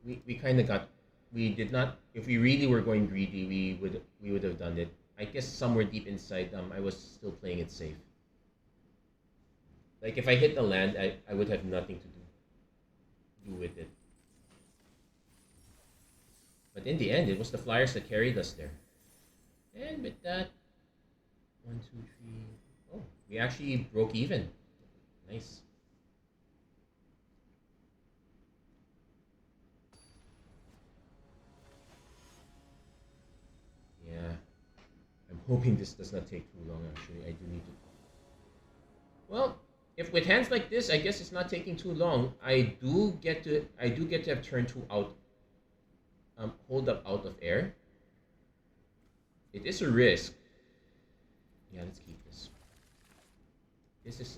we kind of got, we did not, if we really were going greedy, we would have done it. I guess somewhere deep inside, I was still playing it safe. Like if I hit the land, I would have nothing to do with it. But in the end, it was the Flyers that carried us there. And with that, 1, 2, 3. Oh, we actually broke even. Nice. Yeah. I'm hoping this does not take too long, actually. I do need to. Well, if with hands like this, I guess it's not taking too long. I do get to have turn 2 out. Hold up out of air. It is a risk. Yeah, let's keep this. This is.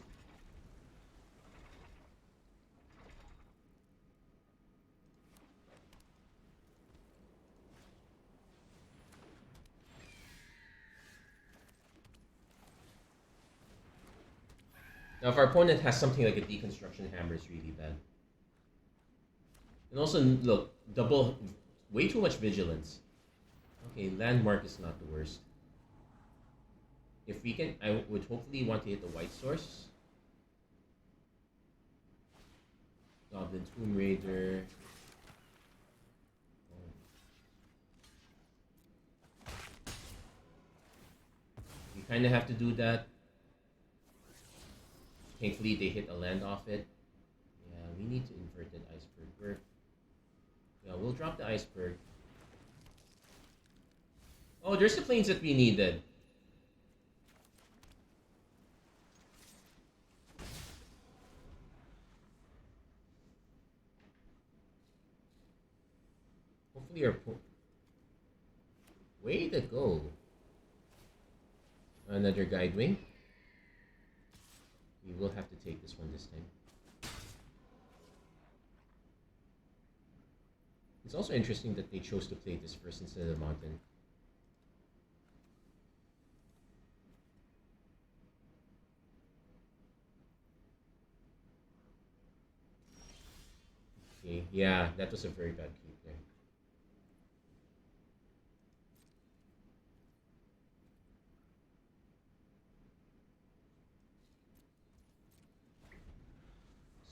Now, if our opponent has something like a deconstruction hammer, it's really bad. And also, look, way too much vigilance. Okay, landmark is not the worst. If we can, I would hopefully want to hit the white source. Goblin Tomb Raider. Oh. We kind of have to do that. Thankfully, they hit a land off it. Yeah, we need to inverted iceberg work. Yeah, we'll drop the iceberg. Oh, there's the planes that we needed. Hopefully our way to go. Another guide wing. We will have to take this one this time. It's also interesting that they chose to play this first instead of the mountain. Okay, yeah, that was a very bad keep there.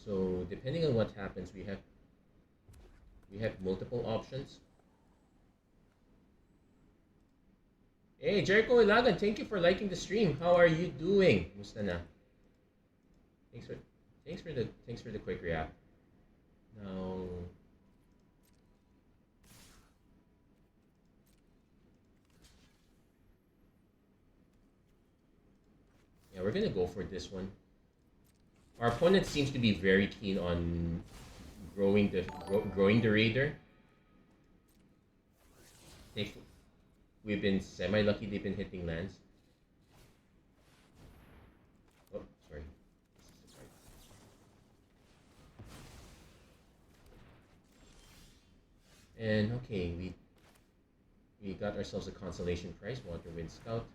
So depending on what happens, we have multiple options. Hey, Jericho Ilagan, thank you for liking the stream. How are you doing? Musta na? Thanks for the quick react. Now, yeah, we're gonna go for this one. Our opponent seems to be very keen on growing the raider. We've been semi-lucky they've been hitting lands. Oh, sorry. And okay, we got ourselves a consolation prize, Waterwind Scout.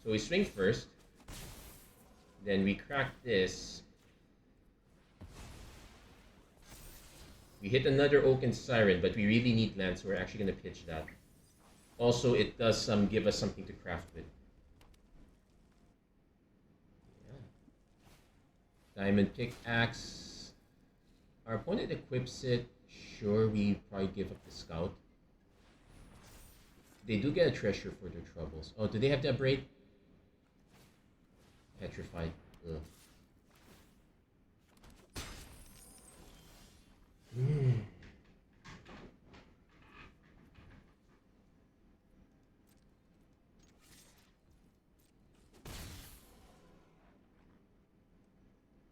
So we swing first. Then we crack this. We hit another Oaken Siren, but we really need land, so we're actually going to pitch that. Also, it does give us something to craft with. Yeah. Diamond Pickaxe. Our opponent equips it. Sure, we probably give up the Scout. They do get a treasure for their troubles. Oh, do they have the Abrade? Petrified. Ugh.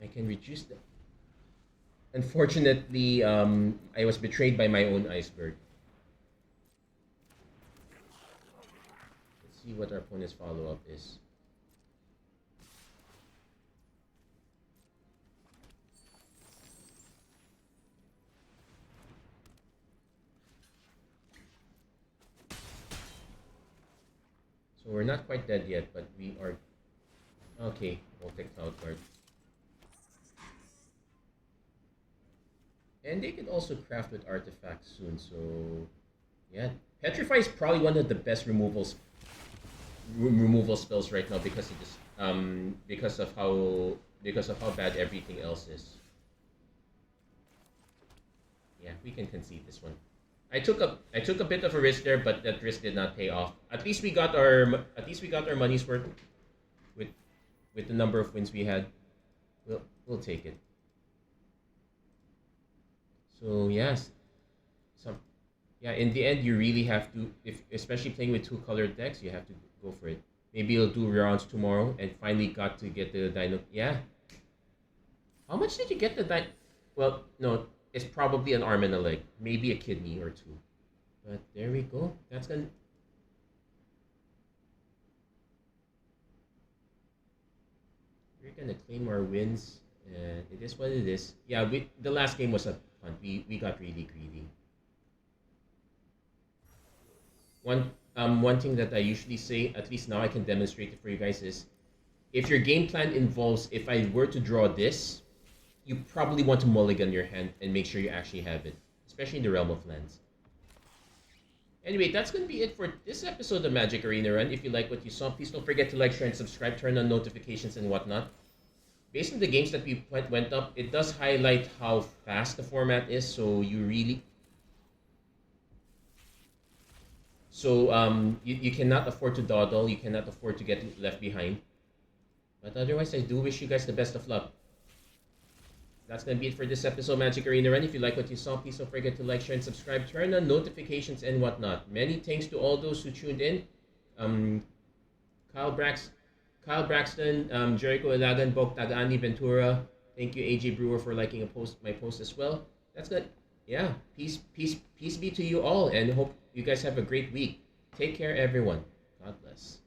I can reduce the. Unfortunately, I was betrayed by my own iceberg. Let's see what our opponent's follow-up is. So we're not quite dead yet, but we are... Okay, we'll take Cloud Guard. And they could also craft with artifacts soon, so... Yeah, Petrify is probably one of the best removal spells right now because of this, because of how bad everything else is. Yeah, we can concede this one. I took a bit of a risk there, but that risk did not pay off. At least we got our money's worth with the number of wins we had. We'll take it. So yes, yeah. In the end, you really have to, if especially playing with two colored decks, you have to go for it. Maybe you'll do rounds tomorrow and finally got to get the dino. Yeah. How much did you get the dino? Well, no, it's probably an arm and a leg, maybe a kidney or two. But there we go. That's gonna. We're gonna claim our wins, and it is what it is. Yeah, the last game was a punt. We got really greedy. One thing that I usually say, at least now I can demonstrate it for you guys, is if your game plan involves, if I were to draw this, you probably want to mulligan your hand and make sure you actually have it, especially in the realm of lands. Anyway, that's going to be it for this episode of Magic Arena Run. If you like what you saw, please don't forget to like, share, and subscribe, turn on notifications and whatnot. Based on the games that we went up, it does highlight how fast the format is, so you really... So you cannot afford to dawdle, you cannot afford to get left behind. But otherwise, I do wish you guys the best of luck. That's going to be it for this episode of Magic Arena Run. If you like what you saw, please don't forget to like, share, and subscribe, turn on notifications and whatnot. Many thanks to all those who tuned in. Kyle Braxton, Jericho Ilagan, Bok Tagani Ventura. Thank you, AJ Brewer, for liking my post as well. That's good. Yeah, peace be to you all, and hope you guys have a great week. Take care, everyone. God bless.